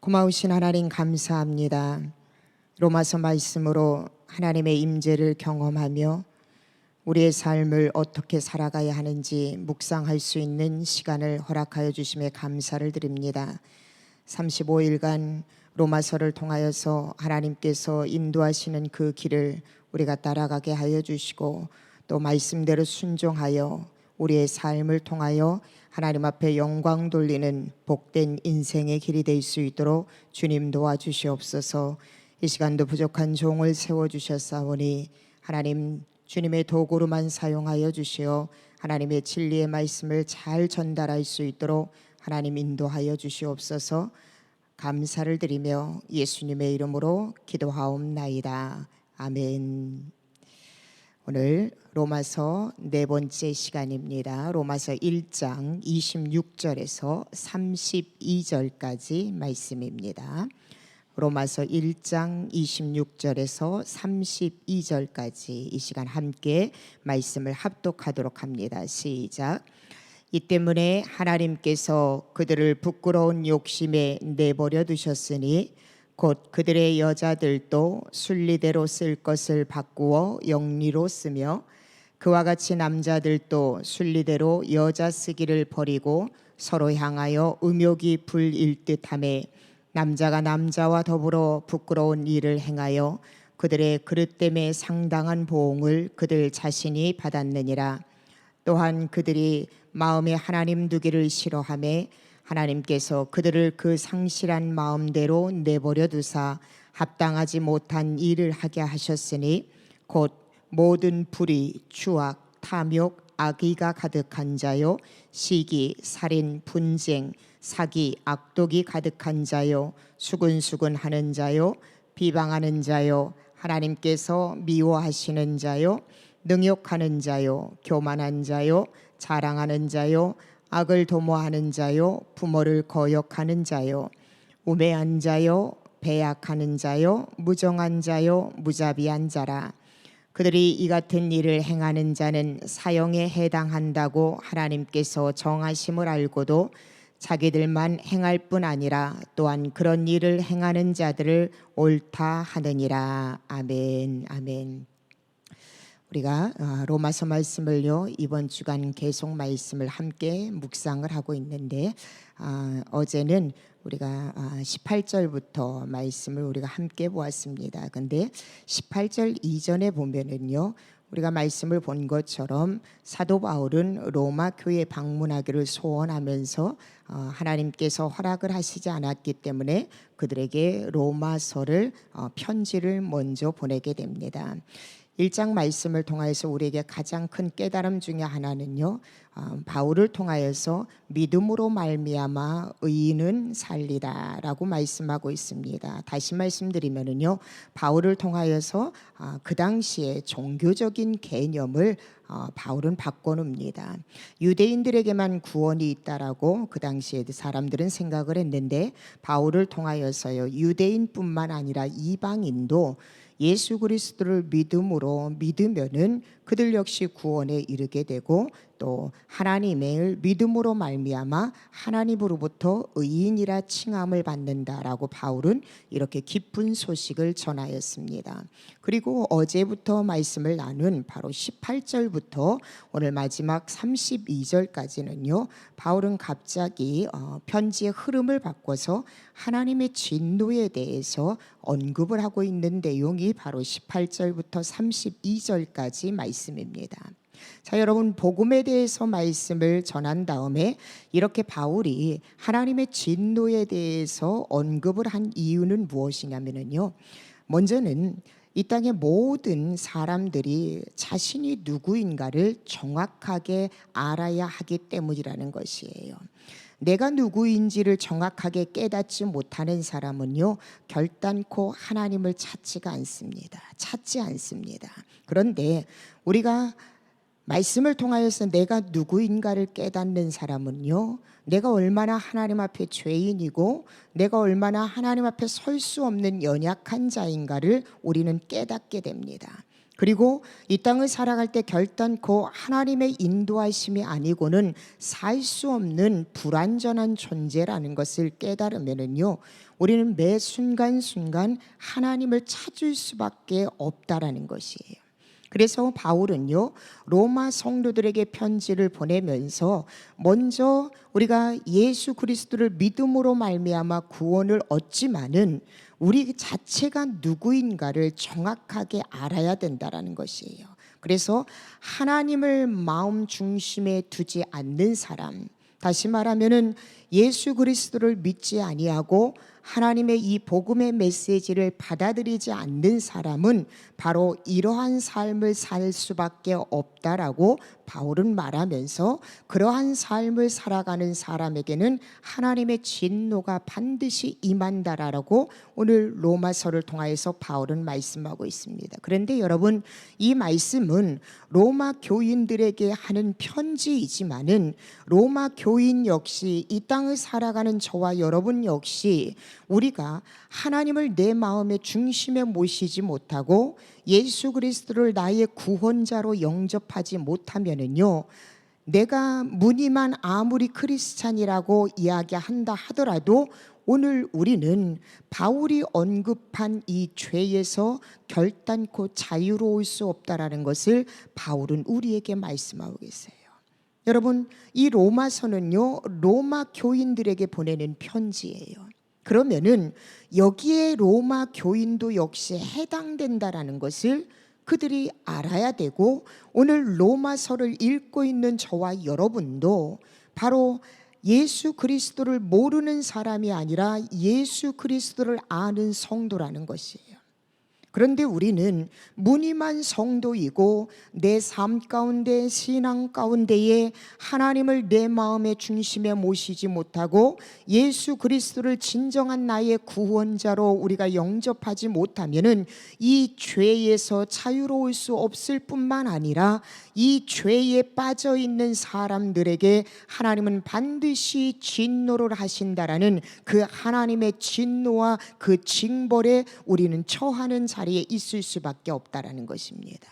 고마우신 하나님 감사합니다. 로마서 말씀으로 하나님의 임재를 경험하며 우리의 삶을 어떻게 살아가야 하는지 묵상할 수 있는 시간을 허락하여 주심에 감사를 드립니다. 35일간 로마서를 통하여서 하나님께서 인도하시는 그 길을 우리가 따라가게 하여 주시고 또 말씀대로 순종하여 우리의 삶을 통하여 하나님 앞에 영광 돌리는 복된 인생의 길이 될 수 있도록 주님 도와주시옵소서. 이 시간도 부족한 종을 세워주셨사오니 하나님 주님의 도구로만 사용하여 주시어 하나님의 진리의 말씀을 잘 전달할 수 있도록 하나님 인도하여 주시옵소서. 감사를 드리며 예수님의 이름으로 기도하옵나이다. 아멘. 오늘 로마서 네 번째 시간입니다. 로마서 1장 26절에서 32절까지 말씀입니다. 로마서 1장 26절에서 32절까지 이 시간 함께 말씀을 합독하도록 합니다. 시작. 이 때문에 하나님께서 그들을 부끄러운 욕심에 내버려 두셨으니 곧 그들의 여자들도 순리대로 쓸 것을 바꾸어 영리로 쓰며 그와 같이 남자들도 순리대로 여자 쓰기를 버리고 서로 향하여 음욕이 불일 듯하며 남자가 남자와 더불어 부끄러운 일을 행하여 그들의 그릇됨에 상당한 보응을 그들 자신이 받았느니라. 또한 그들이 마음에 하나님 두기를 싫어하며 하나님께서 그들을 그 상실한 마음대로 내버려 두사 합당하지 못한 일을 하게 하셨으니 곧 모든 불의, 추악, 탐욕, 악의가 가득한 자요 시기, 살인, 분쟁, 사기, 악독이 가득한 자요 수근수근하는 자요 비방하는 자요 하나님께서 미워하시는 자요 능욕하는 자요 교만한 자요 자랑하는 자요 악을 도모하는 자요 부모를 거역하는 자요 우매한 자요 배약하는 자요 무정한 자요 무자비한 자라. 그들이 이 같은 일을 행하는 자는 사형에 해당한다고 하나님께서 정하심을 알고도 자기들만 행할 뿐 아니라 또한 그런 일을 행하는 자들을 옳다 하느니라. 아멘. 아멘. 우리가 로마서 말씀을요 이번 주간 계속 말씀을 함께 묵상을 하고 있는데 어제는 우리가 18절부터 말씀을 우리가 함께 보았습니다. 근데 18절 이전에 보면은요 우리가 말씀을 본 것처럼 사도 바울은 로마 교회 방문하기를 소원하면서 하나님께서 허락을 하시지 않았기 때문에 그들에게 로마서를 편지를 먼저 보내게 됩니다. 1장 말씀을 통하여서 우리에게 가장 큰 깨달음 중에 하나는요 바울을 통하여서 믿음으로 말미암아 의인은 살리라라고 말씀하고 있습니다. 다시 말씀드리면은요 바울을 통하여서 그 당시에 종교적인 개념을 바울은 바꿔놓습니다. 유대인들에게만 구원이 있다라고 그 당시에 사람들은 생각을 했는데 바울을 통하여서요 유대인뿐만 아니라 이방인도 예수 그리스도를 믿으면은 그들 역시 구원에 이르게 되고 또 하나님의 믿음으로 말미암아 하나님으로부터 의인이라 칭함을 받는다라고 바울은 이렇게 기쁜 소식을 전하였습니다. 그리고 어제부터 말씀을 나눈 바로 18절부터 오늘 마지막 32절까지는요 바울은 갑자기 편지의 흐름을 바꿔서 하나님의 진노에 대해서 언급을 하고 있는 내용이 바로 18절부터 32절까지 말씀입니다. 자, 여러분 복음에 대해서 말씀을 전한 다음에 이렇게 바울이 하나님의 진노에 대해서 언급을 한 이유는 무엇이냐면요. 먼저는 이 땅의 모든 사람들이 자신이 누구인가를 정확하게 알아야 하기 때문이라는 것이에요. 내가 누구인지를 정확하게 깨닫지 못하는 사람은요 결단코 하나님을 찾지 않습니다. 그런데 우리가 말씀을 통하여서 내가 누구인가를 깨닫는 사람은요 내가 얼마나 하나님 앞에 죄인이고 내가 얼마나 하나님 앞에 설 수 없는 연약한 자인가를 우리는 깨닫게 됩니다. 그리고 이 땅을 살아갈 때 결단코 하나님의 인도하심이 아니고는 살 수 없는 불완전한 존재라는 것을 깨달으면은요, 우리는 매 순간순간 하나님을 찾을 수밖에 없다라는 것이에요. 그래서 바울은요, 로마 성도들에게 편지를 보내면서 먼저 우리가 예수 그리스도를 믿음으로 말미암아 구원을 얻지만은 우리 자체가 누구인가를 정확하게 알아야 된다라는 것이에요. 그래서 하나님을 마음 중심에 두지 않는 사람, 다시 말하면은 예수 그리스도를 믿지 아니하고 하나님의 이 복음의 메시지를 받아들이지 않는 사람은 바로 이러한 삶을 살 수밖에 없다라고 바울은 말하면서, 그러한 삶을 살아가는 사람에게는 하나님의 진노가 반드시 임한다라고 오늘 로마서를 통하여서 바울은 말씀하고 있습니다. 그런데 여러분, 이 말씀은 로마 교인들에게 하는 편지이지만은 로마 교인 역시, 이 땅을 살아가는 저와 여러분 역시 우리가 하나님을 내 마음의 중심에 모시지 못하고 예수 그리스도를 나의 구원자로 영접하지 못하면은요, 내가 무늬만 아무리 크리스찬이라고 이야기한다 하더라도 오늘 우리는 바울이 언급한 이 죄에서 결단코 자유로울 수 없다라는 것을 바울은 우리에게 말씀하고 계세요. 여러분, 이 로마서는요, 로마 교인들에게 보내는 편지예요. 그러면은 여기에 로마 교인도 역시 해당된다라는 것을 그들이 알아야 되고, 오늘 로마서를 읽고 있는 저와 여러분도 바로 예수 그리스도를 모르는 사람이 아니라 예수 그리스도를 아는 성도라는 것이에요. 그런데 우리는 무늬만 성도이고 내 삶 가운데, 신앙 가운데에 하나님을 내 마음의 중심에 모시지 못하고 예수 그리스도를 진정한 나의 구원자로 우리가 영접하지 못하면은 이 죄에서 자유로울 수 없을 뿐만 아니라 이 죄에 빠져 있는 사람들에게 하나님은 반드시 진노를 하신다라는 그 하나님의 진노와 그 징벌에 우리는 처하는 자리에 있을 수밖에 없다라는 것입니다.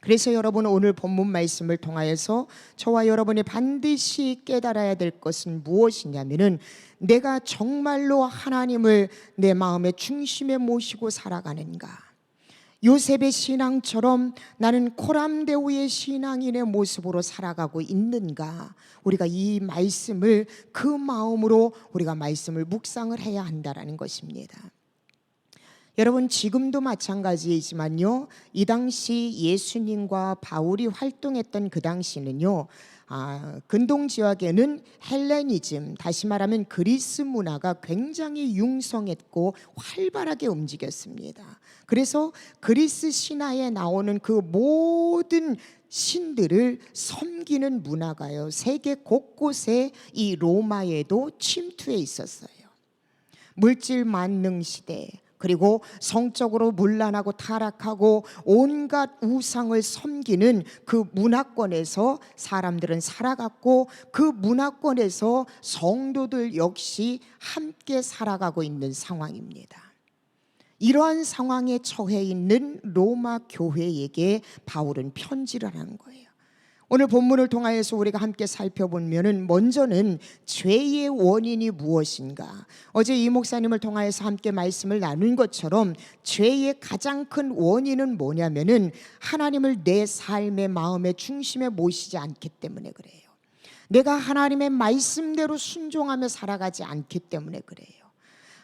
그래서 여러분, 오늘 본문 말씀을 통하여서 저와 여러분이 반드시 깨달아야 될 것은 무엇이냐면은, 내가 정말로 하나님을 내 마음의 중심에 모시고 살아가는가, 요셉의 신앙처럼 나는 코람데오의 신앙인의 모습으로 살아가고 있는가, 우리가 이 말씀을 그 마음으로 우리가 말씀을 묵상을 해야 한다라는 것입니다. 여러분, 지금도 마찬가지이지만요, 이 당시 예수님과 바울이 활동했던 그 당시는요, 근동 지역에는 헬레니즘, 다시 말하면 그리스 문화가 굉장히 융성했고 활발하게 움직였습니다. 그래서 그리스 신화에 나오는 그 모든 신들을 섬기는 문화가요, 세계 곳곳에 이 로마에도 침투해 있었어요. 물질 만능 시대, 그리고 성적으로 문란하고 타락하고 온갖 우상을 섬기는 그 문화권에서 사람들은 살아갔고, 그 문화권에서 성도들 역시 함께 살아가고 있는 상황입니다. 이러한 상황에 처해 있는 로마 교회에게 바울은 편지를 하는 거예요. 오늘 본문을 통하여서 우리가 함께 살펴보면은, 먼저는 죄의 원인이 무엇인가. 어제 이 목사님을 통하여서 함께 말씀을 나눈 것처럼 죄의 가장 큰 원인은 뭐냐면은 하나님을 내 삶의 마음의 중심에 모시지 않기 때문에 그래요. 내가 하나님의 말씀대로 순종하며 살아가지 않기 때문에 그래요.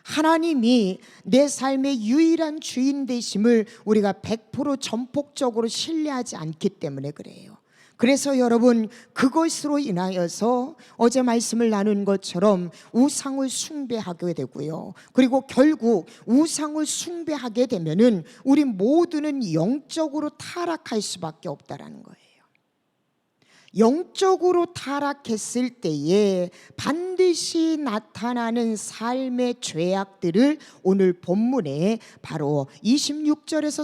하나님이 내 삶의 유일한 주인 되심을 우리가 100% 전폭적으로 신뢰하지 않기 때문에 그래요. 그래서 여러분, 그것으로 인하여서 어제 말씀을 나눈 것처럼 우상을 숭배하게 되고요, 그리고 결국 우상을 숭배하게 되면은 우리 모두는 영적으로 타락할 수밖에 없다라는 거예요. 영적으로 타락했을 때에 반드시 나타나는 삶의 죄악들을 오늘 본문에 바로 26절에서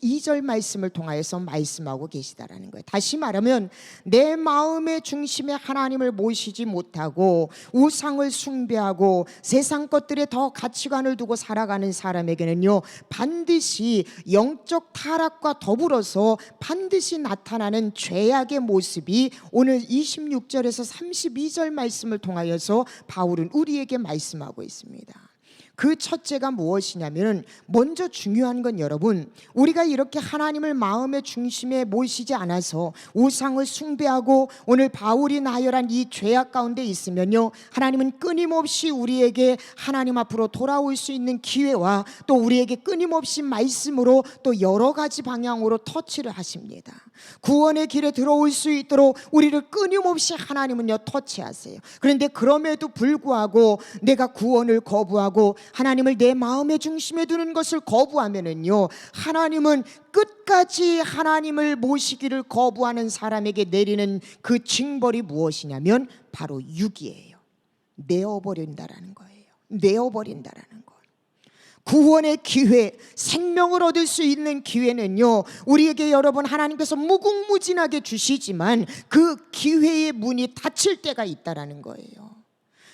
32절 말씀을 통하여서 말씀하고 계시다라는 거예요. 다시 말하면 내 마음의 중심에 하나님을 모시지 못하고 우상을 숭배하고 세상 것들에 더 가치관을 두고 살아가는 사람에게는요, 반드시 영적 타락과 더불어서 반드시 나타나는 죄악의 모습이 오늘 26절에서 32절 말씀을 통하여서 바울은 우리에게 말씀하고 있습니다. 그 첫째가 무엇이냐면, 먼저 중요한 건 여러분, 우리가 이렇게 하나님을 마음의 중심에 모시지 않아서 우상을 숭배하고 오늘 바울이 나열한 이 죄악 가운데 있으면요, 하나님은 끊임없이 우리에게 하나님 앞으로 돌아올 수 있는 기회와 또 우리에게 끊임없이 말씀으로 또 여러 가지 방향으로 터치를 하십니다. 구원의 길에 들어올 수 있도록 우리를 끊임없이 하나님은요 터치하세요. 그런데 그럼에도 불구하고 내가 구원을 거부하고 하나님을 내 마음의 중심에 두는 것을 거부하면은요, 하나님은 끝까지 하나님을 모시기를 거부하는 사람에게 내리는 그 징벌이 무엇이냐면 바로 유기예요. 내어버린다라는 거예요. 내어버린다라는 거예요. 구원의 기회, 생명을 얻을 수 있는 기회는요, 우리에게 여러분 하나님께서 무궁무진하게 주시지만 그 기회의 문이 닫힐 때가 있다라는 거예요.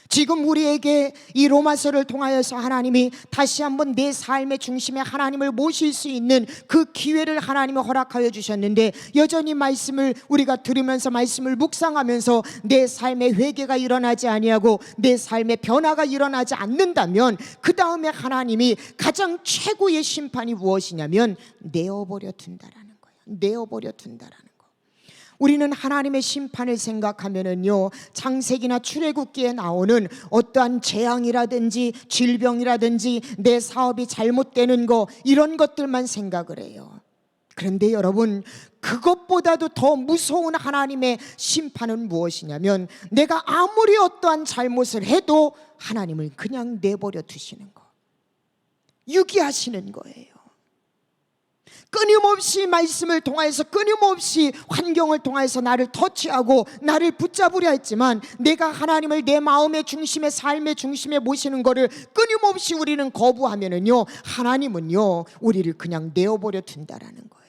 지금 우리에게 이 로마서를 통하여서 하나님이 다시 한번 내 삶의 중심에 하나님을 모실 수 있는 그 기회를 하나님이 허락하여 주셨는데, 여전히 말씀을 우리가 들으면서 말씀을 묵상하면서 내 삶의 회개가 일어나지 아니하고 내 삶의 변화가 일어나지 않는다면 그 다음에 하나님이 가장 최고의 심판이 무엇이냐면 내어버려 둔다라는 거예요. 내어버려 둔다라는 거예요. 우리는 하나님의 심판을 생각하면은요, 창세기나 출애굽기에 나오는 어떠한 재앙이라든지 질병이라든지 내 사업이 잘못되는 거, 이런 것들만 생각을 해요. 그런데 여러분, 그것보다도 더 무서운 하나님의 심판은 무엇이냐면, 내가 아무리 어떠한 잘못을 해도 하나님을 그냥 내버려 두시는 거, 유기하시는 거예요. 끊임없이 말씀을 통해서, 끊임없이 환경을 통해서 나를 터치하고 나를 붙잡으려 했지만, 내가 하나님을 내 마음의 중심에, 삶의 중심에 모시는 것을 끊임없이 우리는 거부하면은요, 하나님은요 우리를 그냥 내어버려 둔다라는 거예요.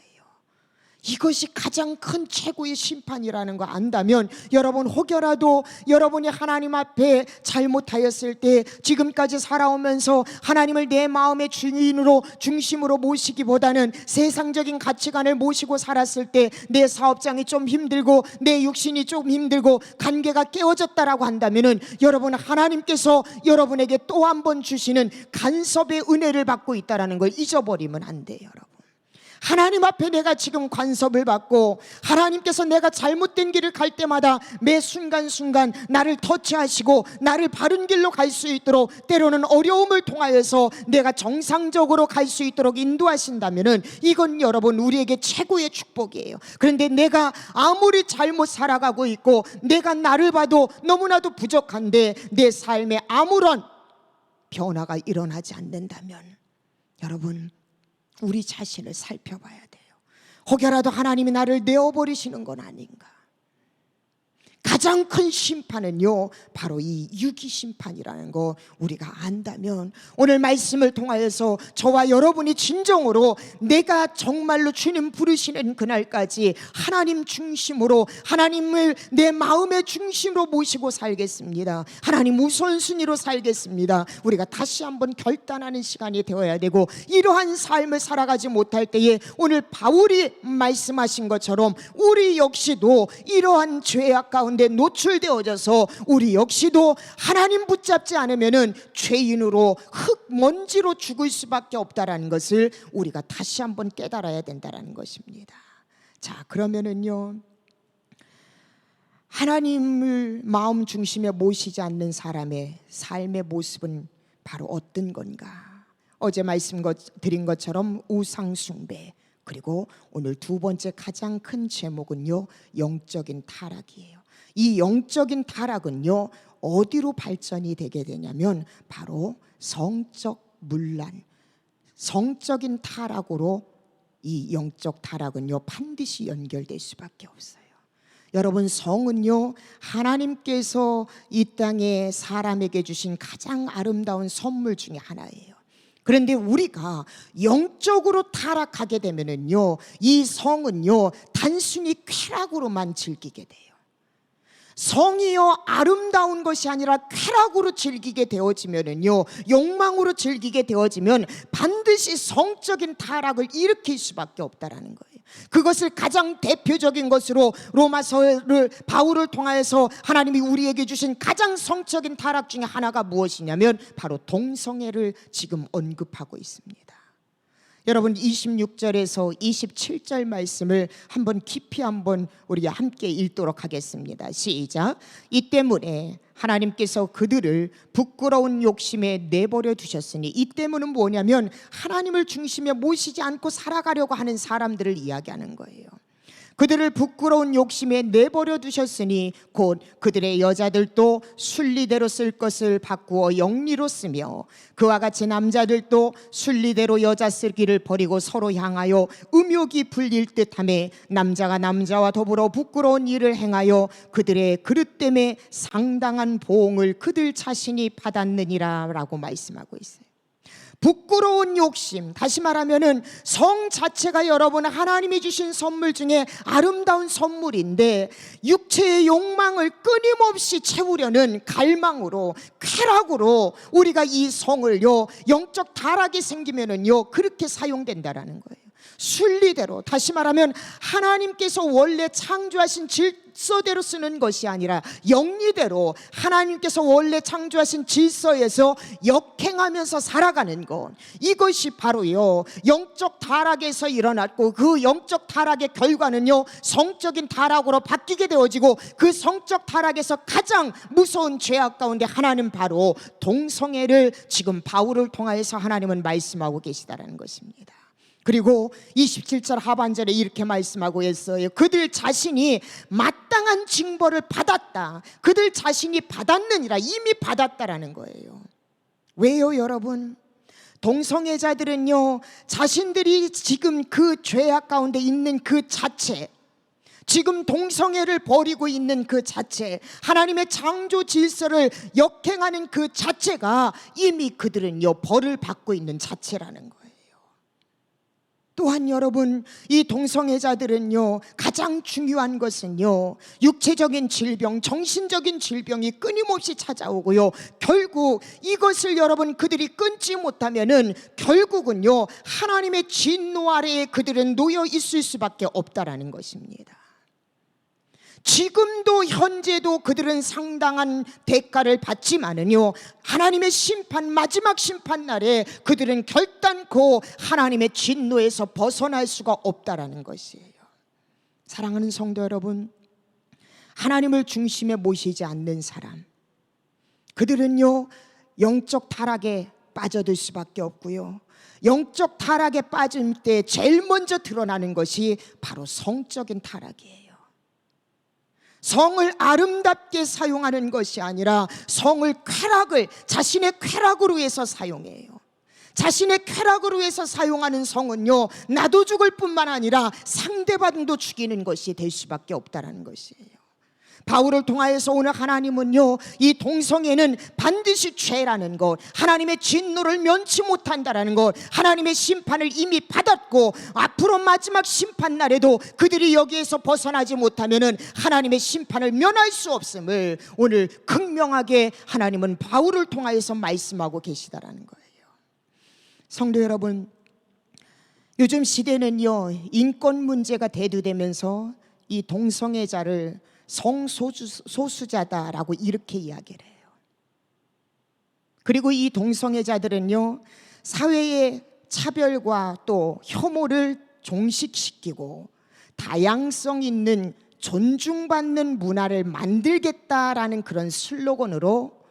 이것이 가장 큰 최고의 심판이라는 거 안다면, 여러분 혹여라도 여러분이 하나님 앞에 잘못하였을 때, 지금까지 살아오면서 하나님을 내 마음의 주인으로, 중심으로 모시기보다는 세상적인 가치관을 모시고 살았을 때 내 사업장이 좀 힘들고 내 육신이 좀 힘들고 관계가 깨어졌다라고 한다면은, 여러분 하나님께서 여러분에게 또 한 번 주시는 간섭의 은혜를 받고 있다는 걸 잊어버리면 안 돼요. 여러분, 하나님 앞에 내가 지금 간섭을 받고 하나님께서 내가 잘못된 길을 갈 때마다 매 순간순간 나를 터치하시고 나를 바른 길로 갈 수 있도록, 때로는 어려움을 통하여서 내가 정상적으로 갈 수 있도록 인도하신다면은, 이건 여러분 우리에게 최고의 축복이에요. 그런데 내가 아무리 잘못 살아가고 있고 내가 나를 봐도 너무나도 부족한데 내 삶에 아무런 변화가 일어나지 않는다면, 여러분 우리 자신을 살펴봐야 돼요. 혹여라도 하나님이 나를 내어버리시는 건 아닌가. 가장 큰 심판은요 바로 이 유기심판이라는 거 우리가 안다면, 오늘 말씀을 통하여서 저와 여러분이 진정으로 내가 정말로 주님 부르시는 그날까지 하나님 중심으로, 하나님을 내 마음의 중심으로 모시고 살겠습니다, 하나님 우선순위로 살겠습니다, 우리가 다시 한번 결단하는 시간이 되어야 되고, 이러한 삶을 살아가지 못할 때에 오늘 바울이 말씀하신 것처럼 우리 역시도 이러한 죄악 가운데 노출되어져서 우리 역시도 하나님 붙잡지 않으면은 죄인으로, 흙먼지로 죽을 수밖에 없다라는 것을 우리가 다시 한번 깨달아야 된다라는 것입니다. 자, 그러면은요, 하나님을 마음 중심에 모시지 않는 사람의 삶의 모습은 바로 어떤 건가? 어제 말씀 드린 것처럼 우상 숭배, 그리고 오늘 두 번째 가장 큰 제목은요 영적인 타락이에요. 이 영적인 타락은요 어디로 발전이 되게 되냐면 바로 성적 문란, 성적인 타락으로 이 영적 타락은요 반드시 연결될 수밖에 없어요. 여러분, 성은요, 하나님께서 이 땅에 사람에게 주신 가장 아름다운 선물 중에 하나예요. 그런데 우리가 영적으로 타락하게 되면은요, 이 성은요, 단순히 쾌락으로만 즐기게 돼요. 성이요, 아름다운 것이 아니라 쾌락으로 즐기게 되어지면은요, 욕망으로 즐기게 되어지면 반드시 성적인 타락을 일으킬 수밖에 없다라는 거예요. 그것을 가장 대표적인 것으로 로마서를 바울을 통하여서 하나님이 우리에게 주신 가장 성적인 타락 중에 하나가 무엇이냐면 바로 동성애를 지금 언급하고 있습니다. 여러분, 26절에서 27절 말씀을 한번 깊이 한번 우리 함께 읽도록 하겠습니다. 시작. 이 때문에 하나님께서 그들을 부끄러운 욕심에 내버려 두셨으니, 이 때문은 뭐냐면 하나님을 중심에 모시지 않고 살아가려고 하는 사람들을 이야기하는 거예요. 그들을 부끄러운 욕심에 내버려 두셨으니 곧 그들의 여자들도 순리대로 쓸 것을 바꾸어 영리로 쓰며, 그와 같이 남자들도 순리대로 여자 쓰기를 버리고 서로 향하여 음욕이 불릴 듯하며 남자가 남자와 더불어 부끄러운 일을 행하여 그들의 그릇 때문에 상당한 보응을 그들 자신이 받았느니라 라고 말씀하고 있어요. 부끄러운 욕심, 다시 말하면은 성 자체가 여러분 하나님이 주신 선물 중에 아름다운 선물인데, 육체의 욕망을 끊임없이 채우려는 갈망으로, 쾌락으로 우리가 이 성을요, 영적 타락이 생기면은요, 그렇게 사용된다라는 거예요. 순리대로, 다시 말하면 하나님께서 원래 창조하신 질서대로 쓰는 것이 아니라 영리대로 하나님께서 원래 창조하신 질서에서 역행하면서 살아가는 것, 이것이 바로요 영적 타락에서 일어났고, 그 영적 타락의 결과는요 성적인 타락으로 바뀌게 되어지고, 그 성적 타락에서 가장 무서운 죄악 가운데 하나는 바로 동성애를 지금 바울을 통하여서 하나님은 말씀하고 계시다라는 것입니다. 그리고 27절 하반절에 이렇게 말씀하고 있어요. 그들 자신이 마땅한 징벌을 받았다. 그들 자신이 받았느니라, 이미 받았다라는 거예요. 왜요, 여러분? 동성애자들은요, 자신들이 지금 그 죄악 가운데 있는 그 자체, 지금 동성애를 벌이고 있는 그 자체, 하나님의 창조 질서를 역행하는 그 자체가 이미 그들은요 벌을 받고 있는 자체라는 거예요. 또한 여러분, 이 동성애자들은요 가장 중요한 것은요, 육체적인 질병, 정신적인 질병이 끊임없이 찾아오고요, 결국 이것을 여러분 그들이 끊지 못하면은 결국은요 하나님의 진노 아래에 그들은 놓여 있을 수밖에 없다라는 것입니다. 지금도 현재도 그들은 상당한 대가를 받지만은요, 하나님의 심판, 마지막 심판 날에 그들은 결단코 하나님의 진노에서 벗어날 수가 없다라는 것이에요. 사랑하는 성도 여러분, 하나님을 중심에 모시지 않는 사람, 그들은요 영적 타락에 빠져들 수밖에 없고요, 영적 타락에 빠질 때 제일 먼저 드러나는 것이 바로 성적인 타락이에요. 성을 아름답게 사용하는 것이 아니라 성을 자신의 쾌락으로 위해서 사용해요. 자신의 쾌락으로 위해서 사용하는 성은요, 나도 죽을 뿐만 아니라 상대방도 죽이는 것이 될 수밖에 없다는 것이에요. 바울을 통하여서 오늘 하나님은요, 이 동성애는 반드시 죄라는 것, 하나님의 진노를 면치 못한다라는 것, 하나님의 심판을 이미 받았고 앞으로 마지막 심판 날에도 그들이 여기에서 벗어나지 못하면은 하나님의 심판을 면할 수 없음을 오늘 극명하게 하나님은 바울을 통하여서 말씀하고 계시다라는 거예요. 성도 여러분, 요즘 시대는요 인권 문제가 대두되면서 이 동성애자를 성소수자다라고 이렇게 이야기를 해요. 그리고 이 동성애자들은요 사회의 차별과 또 혐오를 종식시키고 다양성 있는 존중받는 문화를 만들겠다라는 그런 슬로건으로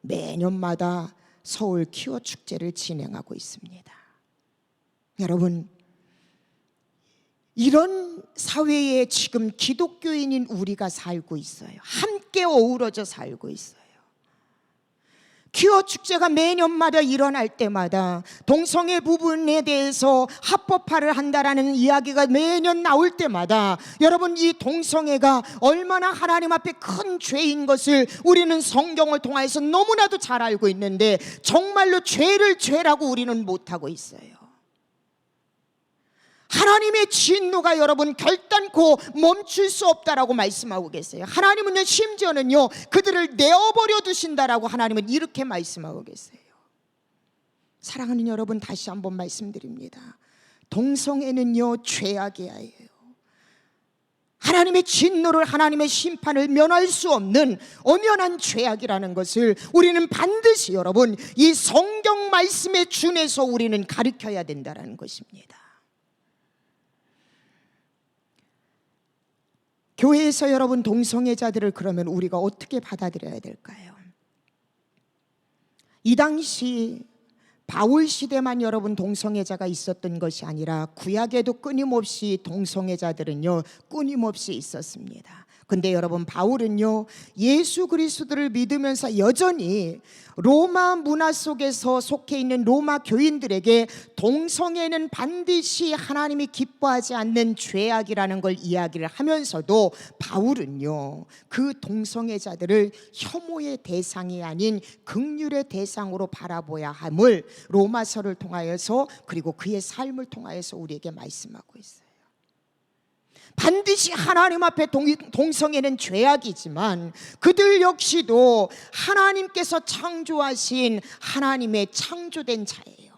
매년마다 서울 퀴어 축제를 진행하고 있습니다. 여러분, 이런 사회에 지금 기독교인인 우리가 살고 있어요. 함께 어우러져 살고 있어요. 퀴어 축제가 매년마다 일어날 때마다 동성애 부분에 대해서 합법화를 한다라는 이야기가 매년 나올 때마다 여러분, 이 동성애가 얼마나 하나님 앞에 큰 죄인 것을 우리는 성경을 통해서 너무나도 잘 알고 있는데 정말로 죄를 죄라고 우리는 못하고 있어요. 하나님의 진노가 여러분 결단코 멈출 수 없다라고 말씀하고 계세요. 하나님은요, 심지어는요, 그들을 내어버려 두신다라고 하나님은 이렇게 말씀하고 계세요. 사랑하는 여러분, 다시 한번 말씀드립니다. 동성애는요, 죄악이에요. 하나님의 진노를, 하나님의 심판을 면할 수 없는 엄연한 죄악이라는 것을 우리는 반드시 여러분, 이 성경 말씀에 준해서 우리는 가르쳐야 된다는 것입니다. 교회에서 여러분, 동성애자들을 그러면 우리가 어떻게 받아들여야 될까요? 이 당시 바울 시대만 여러분 동성애자가 있었던 것이 아니라 구약에도 끊임없이 동성애자들은요, 끊임없이 있었습니다. 근데 여러분, 바울은요, 예수 그리스도를 믿으면서 여전히 로마 문화 속에서 속해 있는 로마 교인들에게 동성애는 반드시 하나님이 기뻐하지 않는 죄악이라는 걸 이야기를 하면서도 바울은요, 그 동성애자들을 혐오의 대상이 아닌 긍휼의 대상으로 바라보아야 함을 로마서를 통하여서, 그리고 그의 삶을 통하여서 우리에게 말씀하고 있어요. 반드시 하나님 앞에 동성애는 죄악이지만 그들 역시도 하나님께서 창조하신 하나님의 창조된 자예요.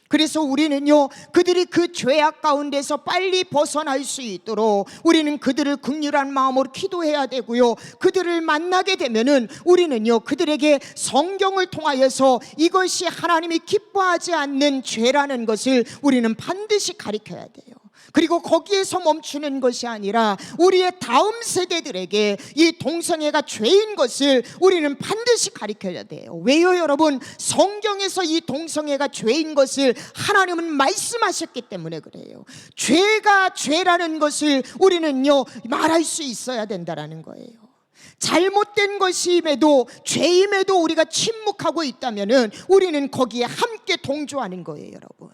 그래서 우리는요, 그들이 그 죄악 가운데서 빨리 벗어날 수 있도록 우리는 그들을 긍휼한 마음으로 기도해야 되고요, 그들을 만나게 되면은 우리는요, 그들에게 성경을 통하여서 이것이 하나님이 기뻐하지 않는 죄라는 것을 우리는 반드시 가르쳐야 돼요. 그리고 거기에서 멈추는 것이 아니라 우리의 다음 세대들에게 이 동성애가 죄인 것을 우리는 반드시 가르쳐야 돼요. 왜요 여러분? 성경에서 이 동성애가 죄인 것을 하나님은 말씀하셨기 때문에 그래요. 죄가 죄라는 것을 우리는요, 말할 수 있어야 된다는 거예요. 잘못된 것임에도, 죄임에도 우리가 침묵하고 있다면은 우리는 거기에 함께 동조하는 거예요, 여러분.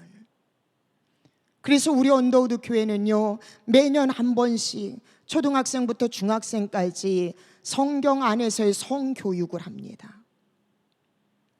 그래서 우리 언더우드 교회는요, 매년 한 번씩 초등학생부터 중학생까지 성경 안에서의 성교육을 합니다.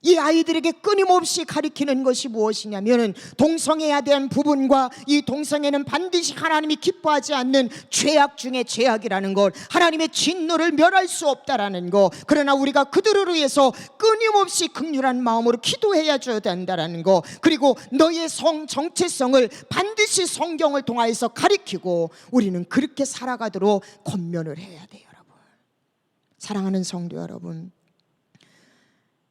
이 아이들에게 끊임없이 가르치는 것이 무엇이냐면 동성애에 대한 부분과 이 동성애는 반드시 하나님이 기뻐하지 않는 죄악 중에 죄악이라는 것, 하나님의 진노를 멸할 수 없다라는 것, 그러나 우리가 그들을 위해서 끊임없이 긍휼한 마음으로 기도해야 줘야 된다라는 것, 그리고 너의 정체성을 반드시 성경을 통하여서 가르치고 우리는 그렇게 살아가도록 권면을 해야 돼요. 여러분, 사랑하는 성도 여러분,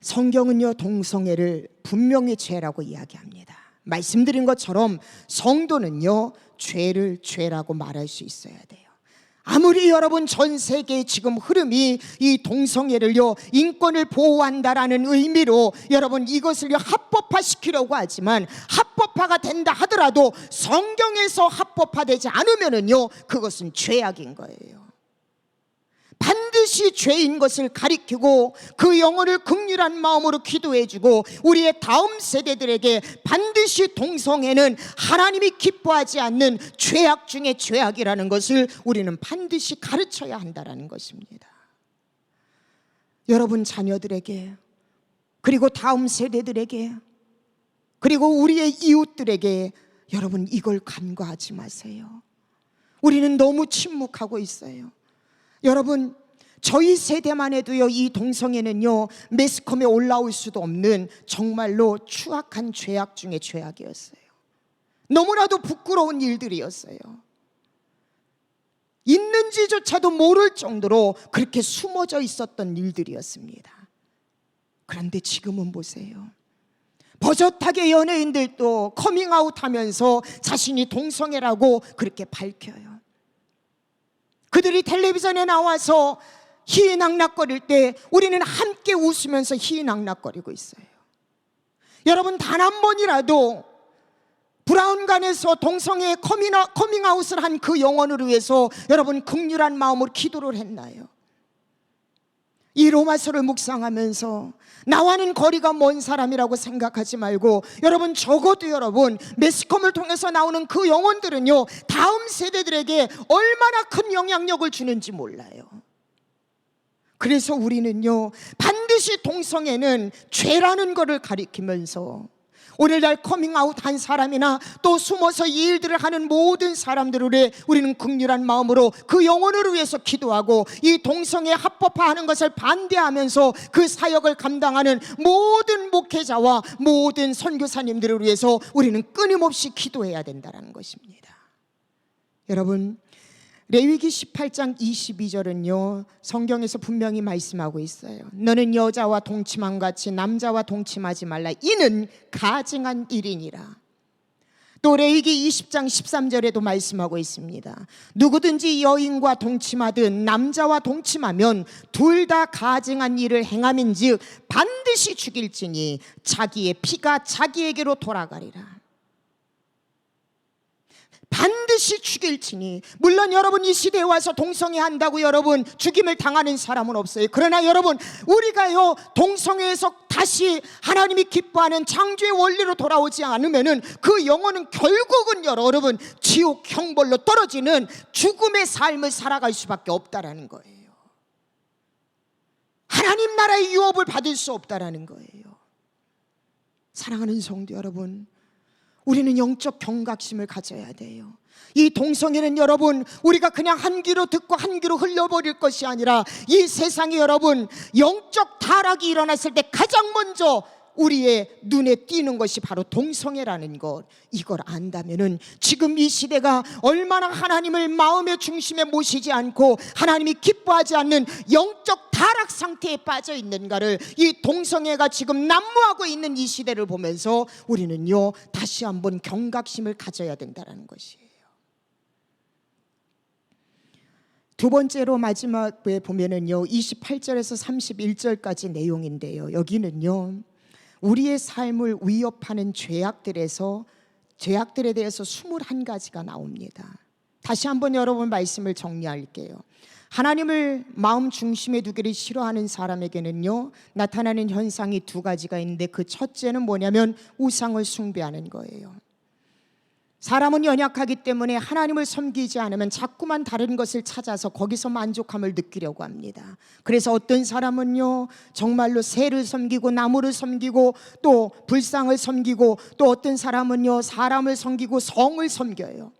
성경은요, 동성애를 분명히 죄라고 이야기합니다. 말씀드린 것처럼 성도는요, 죄를 죄라고 말할 수 있어야 돼요. 아무리 여러분 전 세계의 지금 흐름이 이 동성애를요, 인권을 보호한다라는 의미로 여러분 이것을요 합법화시키려고 하지만, 합법화가 된다 하더라도 성경에서 합법화되지 않으면은요, 그것은 죄악인 거예요. 반드시 죄인 것을 가리키고 그 영혼을 긍휼한 마음으로 기도해주고 우리의 다음 세대들에게 반드시 동성애는 하나님이 기뻐하지 않는 죄악 중에 죄악이라는 것을 우리는 반드시 가르쳐야 한다는 것입니다. 여러분 자녀들에게, 그리고 다음 세대들에게, 그리고 우리의 이웃들에게 여러분 이걸 간과하지 마세요. 우리는 너무 침묵하고 있어요. 여러분, 저희 세대만 해도요, 이 동성애는요, 매스컴에 올라올 수도 없는 정말로 추악한 죄악 중에 죄악이었어요. 너무나도 부끄러운 일들이었어요. 있는지조차도 모를 정도로 그렇게 숨어져 있었던 일들이었습니다. 그런데 지금은 보세요. 버젓하게 연예인들도 커밍아웃 하면서 자신이 동성애라고 그렇게 밝혀요. 그들이 텔레비전에 나와서 희희낙낙거릴 때 우리는 함께 웃으면서 희희낙낙거리고 있어요. 여러분, 단 한 번이라도 브라운관에서 동성애 커밍아웃을 한 그 영혼을 위해서 여러분 긍휼한 마음으로 기도를 했나요? 이 로마서를 묵상하면서 나와는 거리가 먼 사람이라고 생각하지 말고, 여러분 적어도 여러분 매스컴을 통해서 나오는 그 영혼들은요, 다음 세대들에게 얼마나 큰 영향력을 주는지 몰라요. 그래서 우리는요, 반드시 동성애는 죄라는 것을 가리키면서 오늘날 커밍아웃 한 사람이나 또 숨어서 이 일들을 하는 모든 사람들을 위해 우리는 긍휼한 마음으로 그 영혼을 위해서 기도하고, 이 동성애 합법화하는 것을 반대하면서 그 사역을 감당하는 모든 목회자와 모든 선교사님들을 위해서 우리는 끊임없이 기도해야 된다는 것입니다. 여러분, 레위기 18장 22절은요 성경에서 분명히 말씀하고 있어요. 너는 여자와 동침함 같이 남자와 동침하지 말라. 이는 가증한 일이니라. 또 레위기 20장 13절에도 말씀하고 있습니다. 누구든지 여인과 동침하든 남자와 동침하면 둘 다 가증한 일을 행함인즉 반드시 죽일지니 자기의 피가 자기에게로 돌아가리라. 반드시 죽일지니. 물론 여러분 이 시대에 와서 동성애 한다고 여러분 죽임을 당하는 사람은 없어요. 그러나 여러분 우리가요 동성애에서 다시 하나님이 기뻐하는 창조의 원리로 돌아오지 않으면은 그 영혼은 결국은 여러분 지옥 형벌로 떨어지는 죽음의 삶을 살아갈 수밖에 없다라는 거예요. 하나님 나라의 유업을 받을 수 없다라는 거예요. 사랑하는 성도 여러분, 우리는 영적 경각심을 가져야 돼요. 이 동성애는 여러분 우리가 그냥 한 귀로 듣고 한 귀로 흘려버릴 것이 아니라, 이 세상에 여러분 영적 타락이 일어났을 때 가장 먼저 우리의 눈에 띄는 것이 바로 동성애라는 것. 이걸 안다면은 지금 이 시대가 얼마나 하나님을 마음의 중심에 모시지 않고 하나님이 기뻐하지 않는 영적 타락 상태에 빠져 있는가를, 이 동성애가 지금 난무하고 있는 이 시대를 보면서 우리는요 다시 한번 경각심을 가져야 된다는 것이에요. 두 번째로 마지막에 보면은요 28절에서 31절까지 내용인데요, 여기는요 우리의 삶을 위협하는 죄악들에 대해서 21가지가 나옵니다. 다시 한번 여러분 말씀을 정리할게요. 하나님을 마음 중심에 두기를 싫어하는 사람에게는요 나타나는 현상이 두 가지가 있는데, 그 첫째는 뭐냐면 우상을 숭배하는 거예요. 사람은 연약하기 때문에 하나님을 섬기지 않으면 자꾸만 다른 것을 찾아서 거기서 만족함을 느끼려고 합니다. 그래서 어떤 사람은요 정말로 새를 섬기고 나무를 섬기고 또 불상을 섬기고, 또 어떤 사람은요 사람을 섬기고 성을 섬겨요.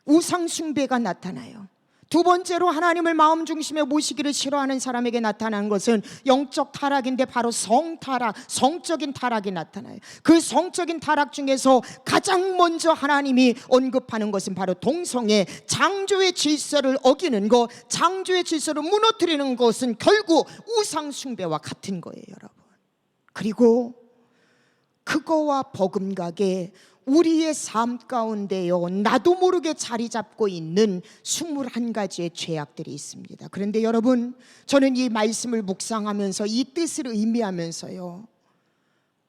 우상 숭배가 나타나요. 두 번째로 하나님을 마음 중심에 모시기를 싫어하는 사람에게 나타난 것은 영적 타락인데 바로 성타락, 성적인 타락이 나타나요. 그 성적인 타락 중에서 가장 먼저 하나님이 언급하는 것은 바로 동성애, 창조의 질서를 어기는 것, 창조의 질서를 무너뜨리는 것은 결국 우상 숭배와 같은 거예요, 여러분. 그리고 그거와 버금가게 우리의 삶 가운데요 나도 모르게 자리 잡고 있는 21가지의 죄악들이 있습니다. 그런데 여러분, 저는 이 말씀을 묵상하면서 이 뜻을 의미하면서요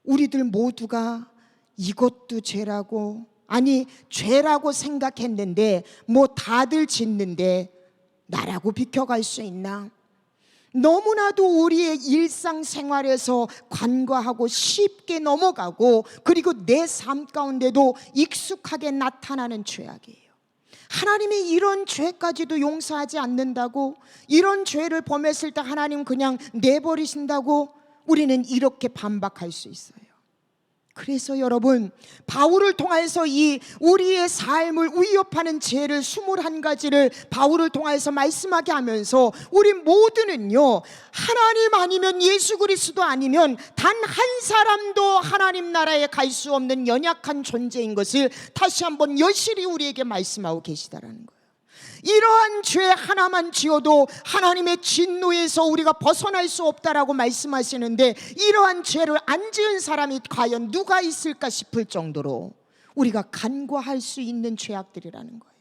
우리들 모두가 이것도 죄라고, 아니 죄라고 생각했는데 뭐 다들 짓는데 나라고 비켜갈 수 있나? 너무나도 우리의 일상생활에서 간과하고 쉽게 넘어가고, 그리고 내 삶 가운데도 익숙하게 나타나는 죄악이에요. 하나님이 이런 죄까지도 용서하지 않는다고, 이런 죄를 범했을 때 하나님 그냥 내버리신다고 우리는 이렇게 반박할 수 있어요. 그래서 여러분, 바울을 통해서 이 우리의 삶을 위협하는 죄를 21가지를 바울을 통해서 말씀하게 하면서 우리 모두는요 하나님 아니면 예수 그리스도 아니면 단 한 사람도 하나님 나라에 갈 수 없는 연약한 존재인 것을 다시 한번 여실히 우리에게 말씀하고 계시다라는 거예요. 이러한 죄 하나만 지어도 하나님의 진노에서 우리가 벗어날 수 없다라고 말씀하시는데, 이러한 죄를 안 지은 사람이 과연 누가 있을까 싶을 정도로 우리가 간과할 수 있는 죄악들이라는 거예요.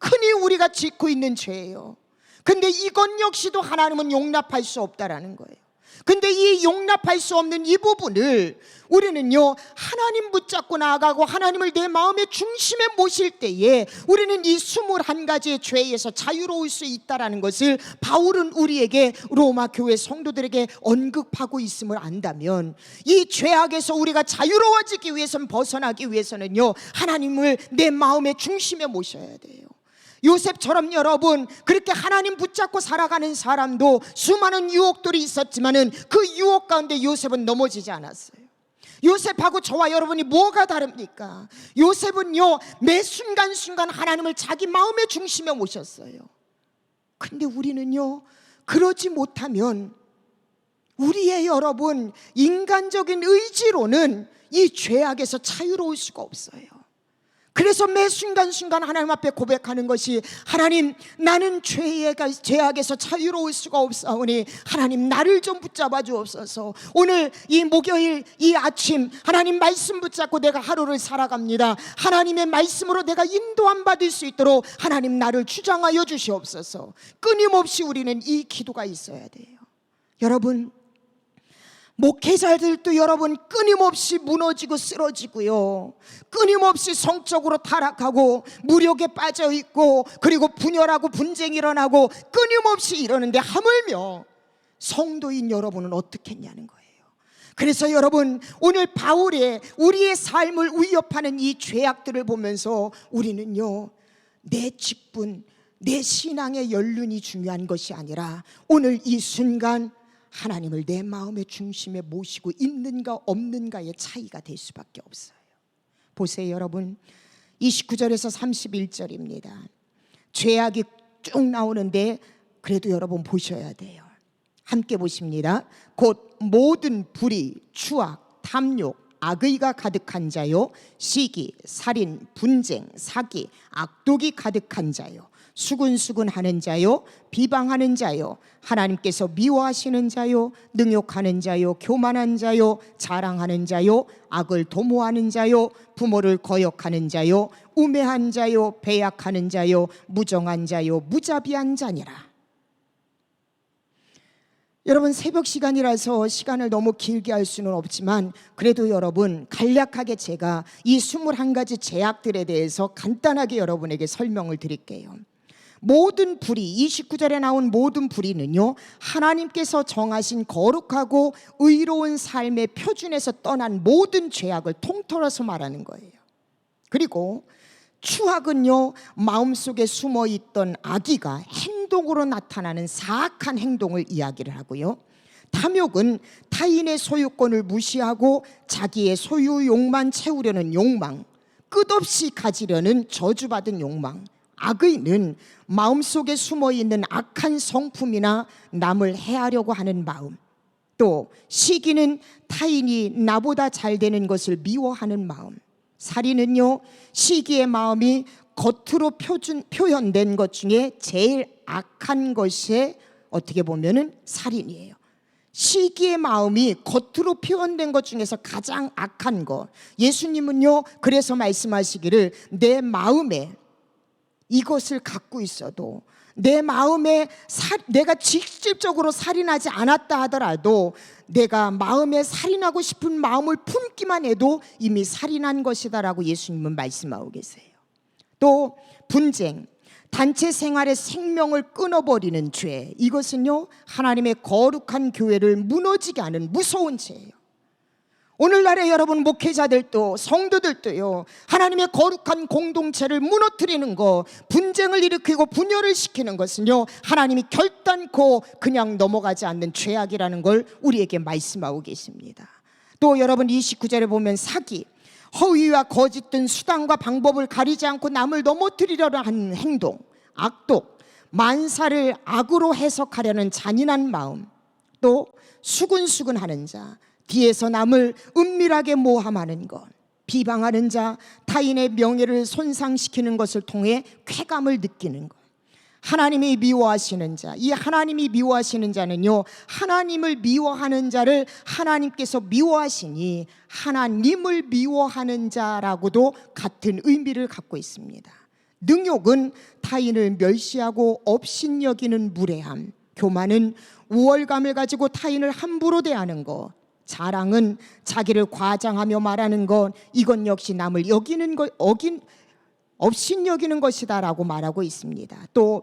흔히 우리가 짓고 있는 죄예요. 근데 이것 역시도 하나님은 용납할 수 없다라는 거예요. 근데 이 용납할 수 없는 이 부분을 우리는요, 하나님 붙잡고 나아가고 하나님을 내 마음의 중심에 모실 때에 우리는 이 21가지의 죄에서 자유로울 수 있다는 것을 바울은 우리에게, 로마 교회 성도들에게 언급하고 있음을 안다면, 이 죄악에서 우리가 자유로워지기 위해서는, 벗어나기 위해서는요, 하나님을 내 마음의 중심에 모셔야 돼요. 요셉처럼 여러분, 그렇게 하나님 붙잡고 살아가는 사람도 수많은 유혹들이 있었지만은 그 유혹 가운데 요셉은 넘어지지 않았어요. 요셉하고 저와 여러분이 뭐가 다릅니까? 요셉은요, 매 순간순간 하나님을 자기 마음의 중심에 모셨어요. 근데 우리는요, 그러지 못하면 우리의 여러분 인간적인 의지로는 이 죄악에서 자유로울 수가 없어요. 그래서 매 순간순간 하나님 앞에 고백하는 것이, 하나님, 나는 죄악에서 자유로울 수가 없사오니 하나님 나를 좀 붙잡아 주옵소서. 오늘 이 목요일 이 아침 하나님 말씀 붙잡고 내가 하루를 살아갑니다. 하나님의 말씀으로 내가 인도함 받을 수 있도록 하나님 나를 주장하여 주시옵소서. 끊임없이 우리는 이 기도가 있어야 돼요. 여러분, 목회자들도 여러분 끊임없이 무너지고 쓰러지고요, 끊임없이 성적으로 타락하고 무력에 빠져 있고, 그리고 분열하고 분쟁이 일어나고 끊임없이 이러는데 하물며 성도인 여러분은 어떻게 했냐는 거예요. 그래서 여러분, 오늘 바울의 우리의 삶을 위협하는 이 죄악들을 보면서 우리는요, 내 직분, 내 신앙의 연륜이 중요한 것이 아니라 오늘 이 순간 하나님을 내 마음의 중심에 모시고 있는가 없는가의 차이가 될 수밖에 없어요. 보세요 여러분, 29절에서 31절입니다. 죄악이 쭉 나오는데 그래도 여러분 보셔야 돼요. 함께 보십니다. 곧 모든 불의, 추악, 탐욕, 악의가 가득한 자요, 시기, 살인, 분쟁, 사기, 악독이 가득한 자요, 수군수군하는 자요, 비방하는 자요, 하나님께서 미워하시는 자요, 능욕하는 자요, 교만한 자요, 자랑하는 자요, 악을 도모하는 자요, 부모를 거역하는 자요, 우매한 자요, 배약하는 자요, 무정한 자요, 무자비한 자니라. 여러분, 새벽 시간이라서 시간을 너무 길게 할 수는 없지만 그래도 여러분 간략하게 제가 이 21가지 죄악들에 대해서 간단하게 여러분에게 설명을 드릴게요. 모든 불의, 29절에 나온 모든 불의는요, 하나님께서 정하신 거룩하고 의로운 삶의 표준에서 떠난 모든 죄악을 통틀어서 말하는 거예요. 그리고 추악은요, 마음속에 숨어있던 악의가 행동으로 나타나는 사악한 행동을 이야기를 하고요, 탐욕은 타인의 소유권을 무시하고 자기의 소유 욕만 채우려는 욕망, 끝없이 가지려는 저주받은 욕망, 악의는 마음속에 숨어있는 악한 성품이나 남을 해하려고 하는 마음, 또 시기는 타인이 나보다 잘 되는 것을 미워하는 마음, 살인은요, 시기의 마음이 겉으로 표현된 것 중에 제일 악한 것이 어떻게 보면은 살인이에요. 시기의 마음이 겉으로 표현된 것 중에서 가장 악한 것. 예수님은요, 그래서 말씀하시기를, 내 마음에 이것을 갖고 있어도, 내 마음에 내가 직접적으로 살인하지 않았다 하더라도 내가 마음에 살인하고 싶은 마음을 품기만 해도 이미 살인한 것이다라고 예수님은 말씀하고 계세요. 또 분쟁, 단체 생활의 생명을 끊어버리는 죄, 이것은요, 하나님의 거룩한 교회를 무너지게 하는 무서운 죄예요. 오늘날의 여러분 목회자들도 성도들도요, 하나님의 거룩한 공동체를 무너뜨리는 것, 분쟁을 일으키고 분열을 시키는 것은요, 하나님이 결단코 그냥 넘어가지 않는 죄악이라는 걸 우리에게 말씀하고 계십니다. 또 여러분 29절에 보면 사기, 허위와 거짓된 수단과 방법을 가리지 않고 남을 넘어뜨리려는 하는 행동, 악독, 만사를 악으로 해석하려는 잔인한 마음, 또 수군수군하는 자, 뒤에서 남을 은밀하게 모함하는 것, 비방하는 자, 타인의 명예를 손상시키는 것을 통해 쾌감을 느끼는 것, 하나님이 미워하시는 자, 이 하나님이 미워하시는 자는요, 하나님을 미워하는 자를 하나님께서 미워하시니 하나님을 미워하는 자라고도 같은 의미를 갖고 있습니다. 능욕은 타인을 멸시하고 업신여기는 무례함, 교만은 우월감을 가지고 타인을 함부로 대하는 것, 자랑은 자기를 과장하며 말하는 것, 이건 역시 남을 업신여기는 것이다라고 말하고 있습니다. 또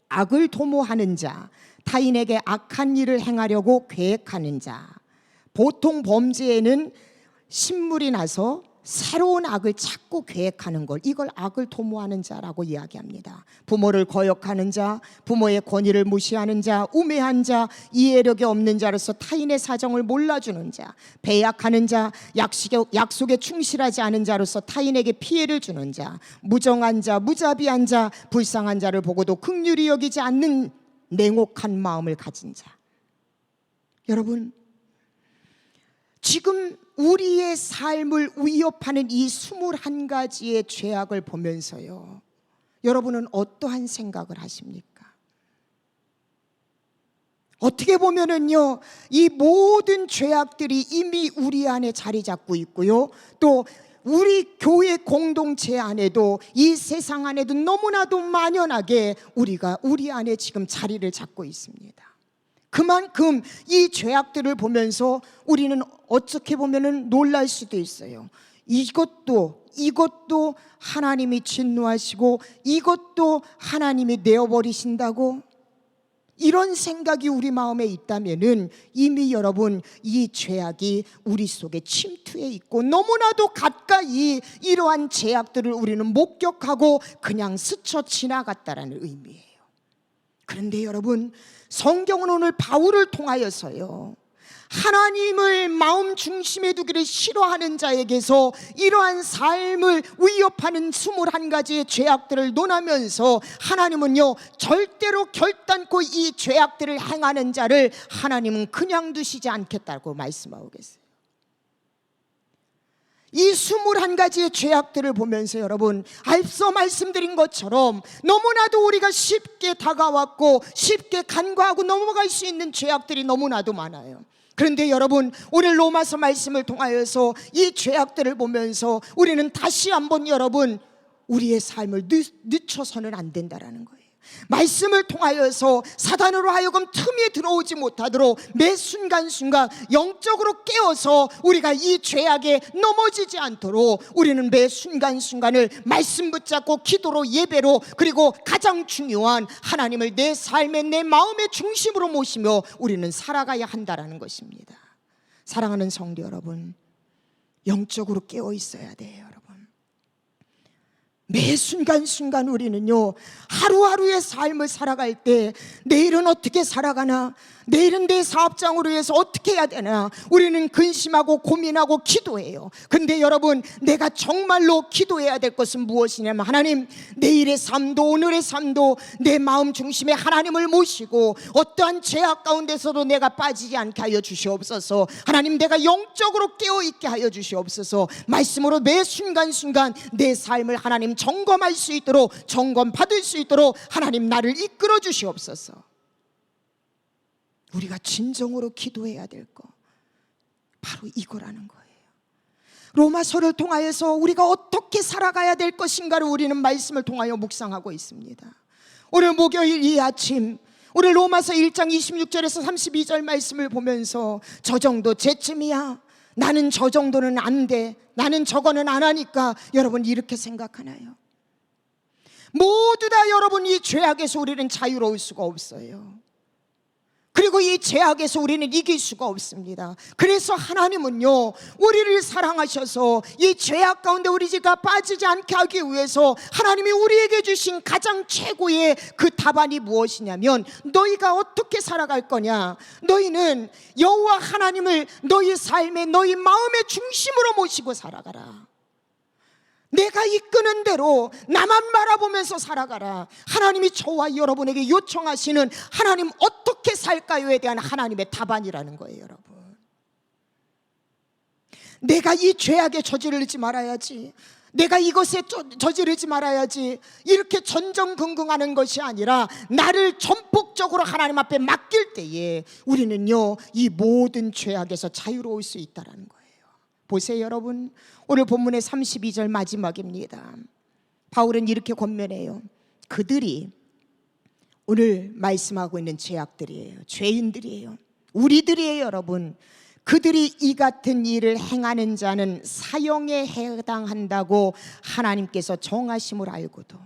악을 도모하는 자, 타인에게 악한 일을 행하려고 계획하는 자. 보통 범죄에는 신물이 나서 새로운 악을 찾고 계획하는 걸, 이걸 악을 도모하는 자라고 이야기합니다. 부모를 거역하는 자, 부모의 권위를 무시하는 자, 우매한 자, 이해력이 없는 자로서 타인의 사정을 몰라주는 자, 배약하는 자, 약속에 충실하지 않은 자로서 타인에게 피해를 주는 자, 무정한 자, 무자비한 자, 불쌍한 자를 보고도 긍휼히 여기지 않는 냉혹한 마음을 가진 자. 여러분, 지금 우리의 삶을 위협하는 이 21가지의 죄악을 보면서요, 여러분은 어떠한 생각을 하십니까? 어떻게 보면은요, 이 모든 죄악들이 이미 우리 안에 자리 잡고 있고요, 또 우리 교회 공동체 안에도, 이 세상 안에도 너무나도 만연하게 우리 안에 지금 자리를 잡고 있습니다. 그만큼 이 죄악들을 보면서 우리는 어떻게 보면은 놀랄 수도 있어요. 이것도 하나님이 진노하시고 이것도 하나님이 내어버리신다고? 이런 생각이 우리 마음에 있다면은 이미 여러분, 이 죄악이 우리 속에 침투해 있고 너무나도 가까이 이러한 죄악들을 우리는 목격하고 그냥 스쳐 지나갔다라는 의미예요. 그런데 여러분, 성경은 오늘 바울을 통하여서요, 하나님을 마음 중심에 두기를 싫어하는 자에게서 이러한 삶을 위협하는 21가지의 죄악들을 논하면서 하나님은요, 절대로 결단코 이 죄악들을 행하는 자를 하나님은 그냥 두시지 않겠다고 말씀하고 계세요. 이 21가지의 죄악들을 보면서 여러분, 앞서 말씀드린 것처럼 너무나도 우리가 쉽게 다가왔고 쉽게 간과하고 넘어갈 수 있는 죄악들이 너무나도 많아요. 그런데 여러분, 오늘 로마서 말씀을 통하여서 이 죄악들을 보면서 우리는 다시 한번 여러분, 우리의 삶을 늦춰서는 안 된다라는 거예요. 말씀을 통하여서 사단으로 하여금 틈에 들어오지 못하도록 매 순간순간 영적으로 깨어서 우리가 이 죄악에 넘어지지 않도록 우리는 매 순간순간을 말씀 붙잡고 기도로, 예배로, 그리고 가장 중요한 하나님을 내 삶의, 내 마음의 중심으로 모시며 우리는 살아가야 한다라는 것입니다. 사랑하는 성도 여러분, 영적으로 깨어 있어야 돼요. 매 순간순간 우리는요, 하루하루의 삶을 살아갈 때 내일은 어떻게 살아가나, 내일은 내 사업장으로 해서 어떻게 해야 되나, 우리는 근심하고 고민하고 기도해요. 근데 여러분, 내가 정말로 기도해야 될 것은 무엇이냐면, 하나님, 내일의 삶도 오늘의 삶도 내 마음 중심에 하나님을 모시고 어떠한 죄악 가운데서도 내가 빠지지 않게 하여 주시옵소서. 하나님, 내가 영적으로 깨어있게 하여 주시옵소서. 말씀으로 매 순간순간 내 삶을 하나님 점검할 수 있도록, 점검받을 수 있도록 하나님 나를 이끌어 주시옵소서. 우리가 진정으로 기도해야 될 거 바로 이거라는 거예요. 로마서를 통하여서 우리가 어떻게 살아가야 될 것인가를 우리는 말씀을 통하여 묵상하고 있습니다. 오늘 목요일 이 아침, 오늘 로마서 1장 26절에서 32절 말씀을 보면서 저 정도 제쯤이야, 나는 저 정도는 안 돼, 나는 저거는 안 하니까, 여러분 이렇게 생각하나요? 모두 다 여러분, 이 죄악에서 우리는 자유로울 수가 없어요. 그리고 이 죄악에서 우리는 이길 수가 없습니다. 그래서 하나님은요, 우리를 사랑하셔서 이 죄악 가운데 우리 지가 빠지지 않게 하기 위해서 하나님이 우리에게 주신 가장 최고의 그 답안이 무엇이냐면, 너희가 어떻게 살아갈 거냐, 너희는 여호와 하나님을 너희 삶의, 너희 마음의 중심으로 모시고 살아가라. 내가 이끄는 대로 나만 바라보면서 살아가라. 하나님이 저와 여러분에게 요청하시는 하나님 어떻게 살까요에 대한 하나님의 답안이라는 거예요. 여러분, 내가 이 죄악에 저지르지 말아야지, 내가 이것에 저지르지 말아야지, 이렇게 전전긍긍하는 것이 아니라 나를 전폭적으로 하나님 앞에 맡길 때에 우리는요, 이 모든 죄악에서 자유로울 수 있다는 거예요. 보세요 여러분, 오늘 본문의 32절 마지막입니다. 바울은 이렇게 권면해요. 그들이 오늘 말씀하고 있는 죄악들이에요. 죄인들이에요. 우리들이에요, 여러분. 그들이 이 같은 일을 행하는 자는 사형에 해당한다고 하나님께서 정하심을 알고도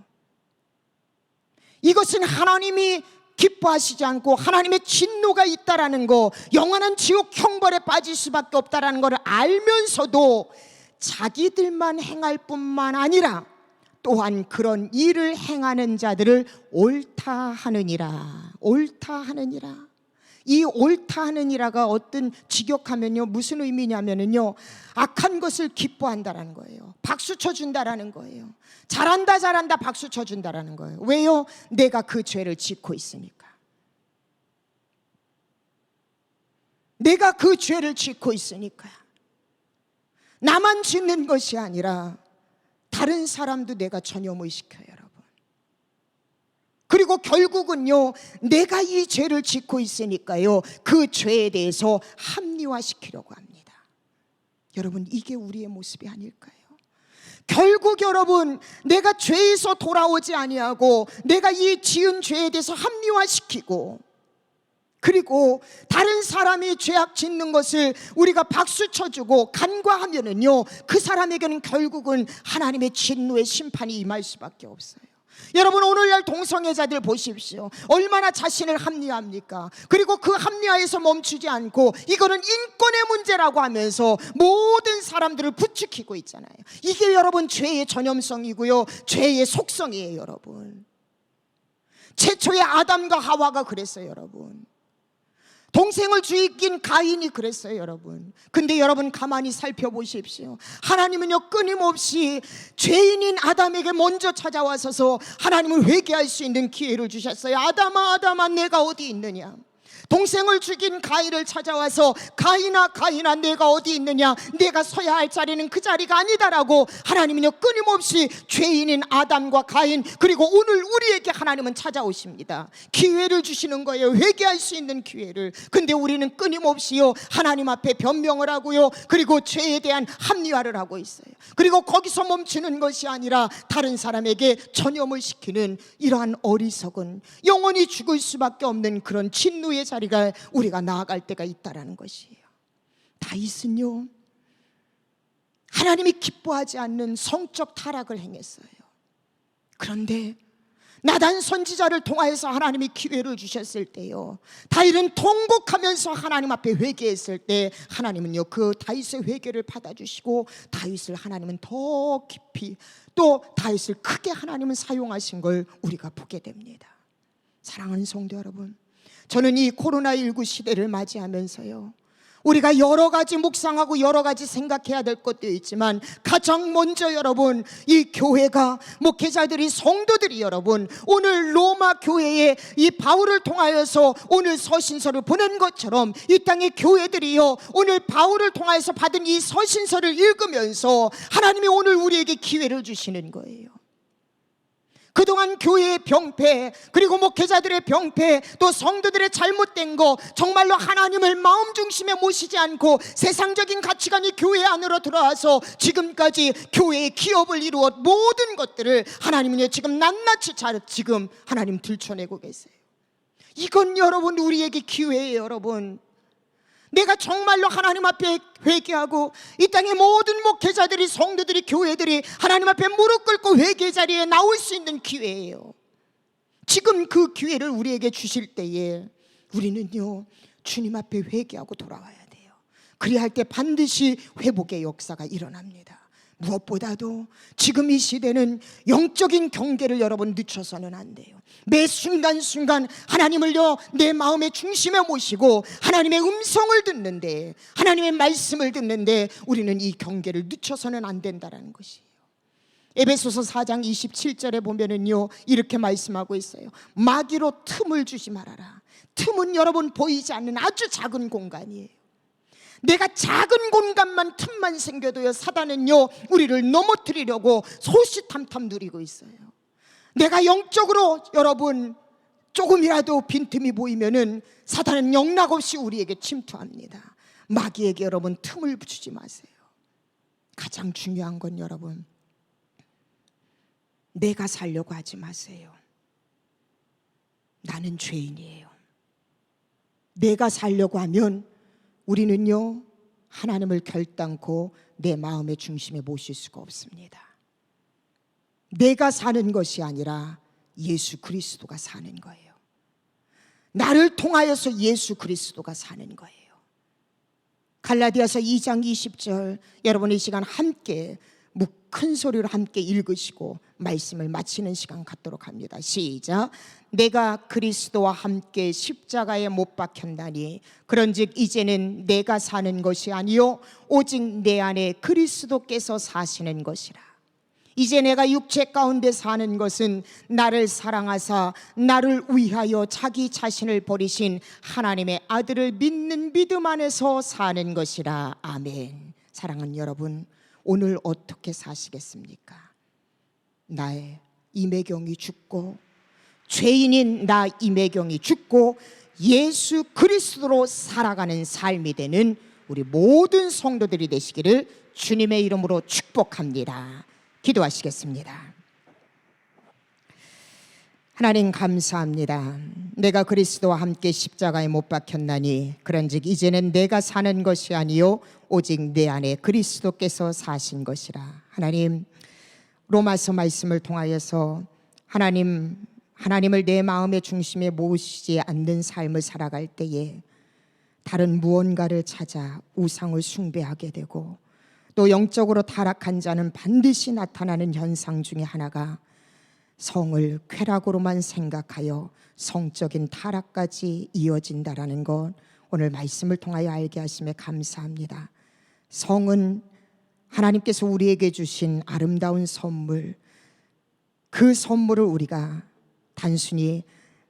이것은 하나님이 기뻐하시지 않고 하나님의 진노가 있다라는 거, 영원한 지옥 형벌에 빠질 수밖에 없다라는 것을 알면서도 자기들만 행할 뿐만 아니라 또한 그런 일을 행하는 자들을 옳다 하느니라. 옳다 하느니라. 이 옳다 하느니라가 어떤 직역하면요, 무슨 의미냐면요, 악한 것을 기뻐한다라는 거예요. 박수 쳐준다라는 거예요. 잘한다 잘한다 박수 쳐준다라는 거예요. 왜요? 내가 그 죄를 짓고 있으니까. 내가 그 죄를 짓고 있으니까. 나만 짓는 것이 아니라 다른 사람도 내가 전염을 시켜요, 여러분. 그리고 결국은요, 내가 이 죄를 짓고 있으니까요, 그 죄에 대해서 합리화시키려고 합니다. 여러분, 이게 우리의 모습이 아닐까요? 결국 여러분, 내가 죄에서 돌아오지 아니하고 내가 이 지은 죄에 대해서 합리화시키고, 그리고 다른 사람이 죄악 짓는 것을 우리가 박수 쳐주고 간과하면은요, 그 사람에게는 결국은 하나님의 진노의 심판이 임할 수밖에 없어요. 여러분, 오늘날 동성애자들 보십시오. 얼마나 자신을 합리화합니까? 그리고 그 합리화에서 멈추지 않고 이거는 인권의 문제라고 하면서 모든 사람들을 부추기고 있잖아요. 이게 여러분 죄의 전염성이고요, 죄의 속성이에요, 여러분. 최초의 아담과 하와가 그랬어요, 여러분. 동생을 죽인 가인이 그랬어요, 여러분. 근데 여러분 가만히 살펴보십시오. 하나님은요, 끊임없이 죄인인 아담에게 먼저 찾아와서서 하나님은 회개할 수 있는 기회를 주셨어요. 아담아 아담아 내가 어디 있느냐. 동생을 죽인 가인을 찾아와서 가인아 가인아 내가 어디 있느냐, 내가 서야 할 자리는 그 자리가 아니다라고 하나님은요, 끊임없이 죄인인 아담과 가인, 그리고 오늘 우리에게 하나님은 찾아오십니다. 기회를 주시는 거예요. 회개할 수 있는 기회를. 근데 우리는 끊임없이요, 하나님 앞에 변명을 하고요, 그리고 죄에 대한 합리화를 하고 있어요. 그리고 거기서 멈추는 것이 아니라 다른 사람에게 전염을 시키는 이러한 어리석은, 영원히 죽을 수밖에 없는 그런 진노의 자리가 우리가 나아갈 때가 있다라는 것이에요. 다윗은요, 하나님이 기뻐하지 않는 성적 타락을 행했어요. 그런데 나단 선지자를 통하여서 하나님이 기회를 주셨을 때요, 다윗은 통곡하면서 하나님 앞에 회개했을 때 하나님은요, 그 다윗의 회개를 받아주시고 다윗을 하나님은 더 깊이, 또 다윗을 크게 하나님은 사용하신 걸 우리가 보게 됩니다. 사랑하는 성도 여러분, 저는 이 코로나19 시대를 맞이하면서요, 우리가 여러 가지 묵상하고 여러 가지 생각해야 될 것도 있지만 가장 먼저 여러분, 이 교회가, 목회자들이, 성도들이 여러분, 오늘 로마 교회에 이 바울을 통하여서 오늘 서신서를 보낸 것처럼 이 땅의 교회들이요, 오늘 바울을 통하여서 받은 이 서신서를 읽으면서 하나님이 오늘 우리에게 기회를 주시는 거예요. 그동안 교회의 병폐, 그리고 목회자들의 병폐, 또 성도들의 잘못된 거, 정말로 하나님을 마음 중심에 모시지 않고 세상적인 가치관이 교회 안으로 들어와서 지금까지 교회의 기업을 이루어 모든 것들을 하나님은 지금 낱낱이 지금 하나님 들춰내고 계세요. 이건 여러분 우리에게 기회예요, 여러분. 내가 정말로 하나님 앞에 회개하고 이 땅의 모든 목회자들이, 성도들이, 교회들이 하나님 앞에 무릎 꿇고 회개 자리에 나올 수 있는 기회예요. 지금 그 기회를 우리에게 주실 때에 우리는요, 주님 앞에 회개하고 돌아와야 돼요. 그리야 할 때 반드시 회복의 역사가 일어납니다. 무엇보다도 지금 이 시대는 영적인 경계를 여러분 늦춰서는 안 돼요. 매 순간순간 하나님을요, 내 마음의 중심에 모시고 하나님의 음성을 듣는데, 하나님의 말씀을 듣는데 우리는 이 경계를 늦춰서는 안 된다는 것이에요. 에베소서 4장 27절에 보면은요, 이렇게 말씀하고 있어요. 마귀로 틈을 주지 말아라. 틈은 여러분 보이지 않는 아주 작은 공간이에요. 내가 작은 공간만, 틈만 생겨도요, 사단은요 우리를 넘어뜨리려고 소시탐탐 누리고 있어요. 내가 영적으로 여러분 조금이라도 빈틈이 보이면은 사단은 영락없이 우리에게 침투합니다. 마귀에게 여러분 틈을 주지 마세요. 가장 중요한 건 여러분, 내가 살려고 하지 마세요. 나는 죄인이에요. 내가 살려고 하면 우리는요, 하나님을 결단코 내 마음의 중심에 모실 수가 없습니다. 내가 사는 것이 아니라 예수 그리스도가 사는 거예요. 나를 통하여서 예수 그리스도가 사는 거예요. 갈라디아서 2장 20절, 여러분 이 시간 함께 큰 소리로 함께 읽으시고 말씀을 마치는 시간 갖도록 합니다. 시작. 내가 그리스도와 함께 십자가에 못 박혔나니 그런즉 이제는 내가 사는 것이 아니요 오직 내 안에 그리스도께서 사시는 것이라. 이제 내가 육체 가운데 사는 것은 나를 사랑하사 나를 위하여 자기 자신을 버리신 하나님의 아들을 믿는 믿음 안에서 사는 것이라. 아멘. 사랑하는 여러분, 오늘 어떻게 사시겠습니까? 나의 임혜경이 죽고, 죄인인 나 임혜경이 죽고 예수 그리스도로 살아가는 삶이 되는 우리 모든 성도들이 되시기를 주님의 이름으로 축복합니다. 기도하시겠습니다. 하나님 감사합니다. 내가 그리스도와 함께 십자가에 못 박혔나니 그런즉 이제는 내가 사는 것이 아니요 오직 내 안에 그리스도께서 사신 것이라. 하나님, 로마서 말씀을 통하여서 하나님을 내 마음의 중심에 모시지 않는 삶을 살아갈 때에 다른 무언가를 찾아 우상을 숭배하게 되고, 또 영적으로 타락한 자는 반드시 나타나는 현상 중에 하나가 성을 쾌락으로만 생각하여 성적인 타락까지 이어진다라는 것, 오늘 말씀을 통하여 알게 하심에 감사합니다. 성은 하나님께서 우리에게 주신 아름다운 선물, 그 선물을 우리가 단순히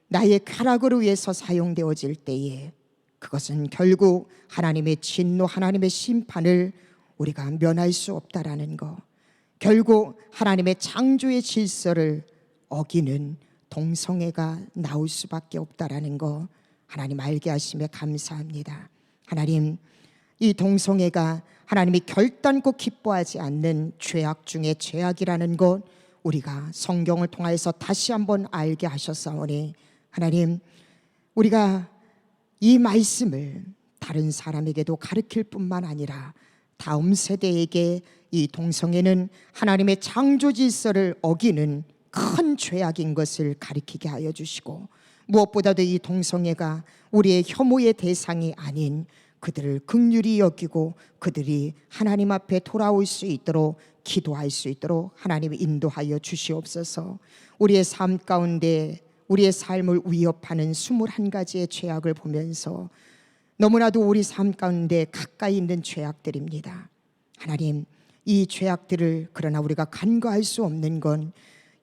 나의 쾌락을 위해서 사용되어질 때에 그것은 결국 하나님의 진노, 하나님의 심판을 우리가 면할 수 없다라는 것, 결국 하나님의 창조의 질서를 어기는 동성애가 나올 수밖에 없다라는 것, 하나님 알게 하심에 감사합니다. 하나님, 이 동성애가 하나님이 결단코 기뻐하지 않는 죄악 중에 죄악이라는 것, 우리가 성경을 통해서 다시 한번 알게 하셨사오니, 하나님, 우리가 이 말씀을 다른 사람에게도 가르칠 뿐만 아니라 다음 세대에게 이 동성애는 하나님의 창조 질서를 어기는 큰 죄악인 것을 가르치게 하여 주시고, 무엇보다도 이 동성애가 우리의 혐오의 대상이 아닌 그들을 긍휼히 여기고 그들이 하나님 앞에 돌아올 수 있도록 기도할 수 있도록 하나님이 인도하여 주시옵소서. 우리의 삶 가운데 우리의 삶을 위협하는 21가지의 죄악을 보면서 너무나도 우리 삶 가운데 가까이 있는 죄악들입니다. 하나님, 이 죄악들을 그러나 우리가 간과할 수 없는 건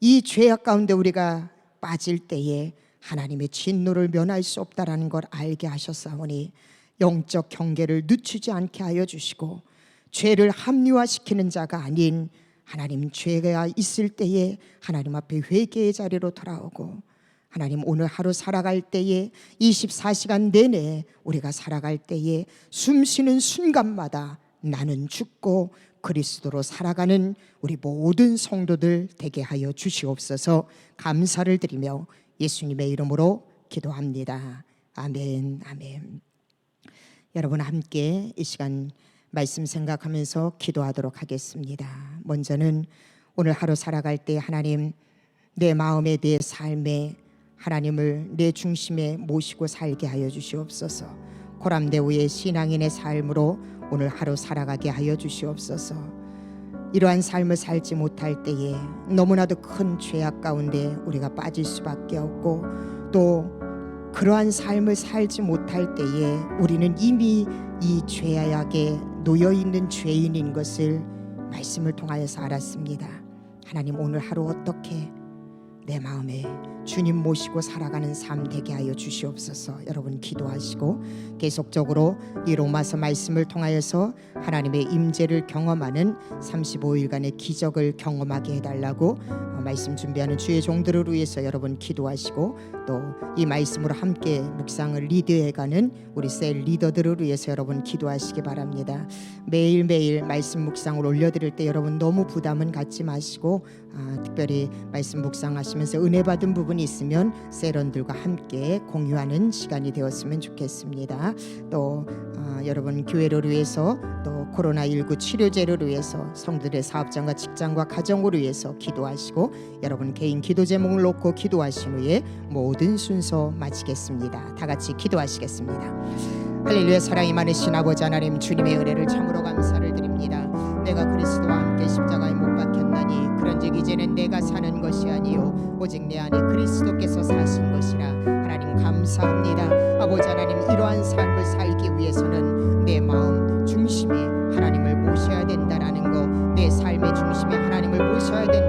이 죄악 가운데 우리가 빠질 때에 하나님의 진노를 면할 수 없다라는 걸 알게 하셨사오니 영적 경계를 늦추지 않게 하여 주시고, 죄를 합리화시키는 자가 아닌 하나님, 죄가 있을 때에 하나님 앞에 회개의 자리로 돌아오고, 하나님 오늘 하루 살아갈 때에 24시간 내내 우리가 살아갈 때에 숨 쉬는 순간마다 나는 죽고 그리스도로 살아가는 우리 모든 성도들 되게 하여 주시옵소서. 감사를 드리며 예수님의 이름으로 기도합니다. 아멘, 아멘. 여러분 함께 이 시간 말씀 생각하면서 기도하도록 하겠습니다. 먼저는 오늘 하루 살아갈 때 하나님, 내 마음에 내 삶에 하나님을 내 중심에 모시고 살게 하여 주시옵소서. 고람대우의 신앙인의 삶으로 오늘 하루 살아가게 하여 주시옵소서. 이러한 삶을 살지 못할 때에 너무나도 큰 죄악 가운데 우리가 빠질 수밖에 없고, 또 그러한 삶을 살지 못할 때에 우리는 이미 이 죄악에 놓여있는 죄인인 것을 말씀을 통하여서 알았습니다. 하나님, 오늘 하루 어떻게 내 마음에 주님 모시고 살아가는 삶 되게 하여 주시옵소서. 여러분 기도하시고 계속적으로 이 로마서 말씀을 통하여서 하나님의 임재를 경험하는 35일간의 기적을 경험하게 해달라고 말씀 준비하는 주의 종들을 위해서 여러분 기도하시고, 또 이 말씀으로 함께 묵상을 리드해가는 우리 셀 리더들을 위해서 여러분 기도하시기 바랍니다. 매일매일 말씀 묵상을 올려드릴 때 여러분 너무 부담은 갖지 마시고, 특별히 말씀 묵상하시면 기도하시면서 은혜 받은 부분이 있으면 세런들과 함께 공유하는 시간이 되었으면 좋겠습니다. 또 여러분 교회를 위해서 또 코로나19 치료제를 위해서 성들의 사업장과 직장과 가정을 위해서 기도하시고 여러분 개인 기도 제목을 놓고 기도하신 후에 모든 순서 마치겠습니다. 다 같이 기도하시겠습니다. 할렐루야. 사랑이 많으신 아버지 하나님, 주님의 은혜를 참으로 감사를 드립니다. 내가 그리스도와 함께 십자가에 못 박혔나니 그런즉 이제는 내가 사는 것이 아니요 오직 내 안에 그리스도께서 사신 것이라. 하나님 감사합니다. 아버지 하나님, 이러한 삶을 살기 위해서는 내 마음 중심에 하나님을 모셔야 된다라는 거, 내 삶의 중심에 하나님을 모셔야 된다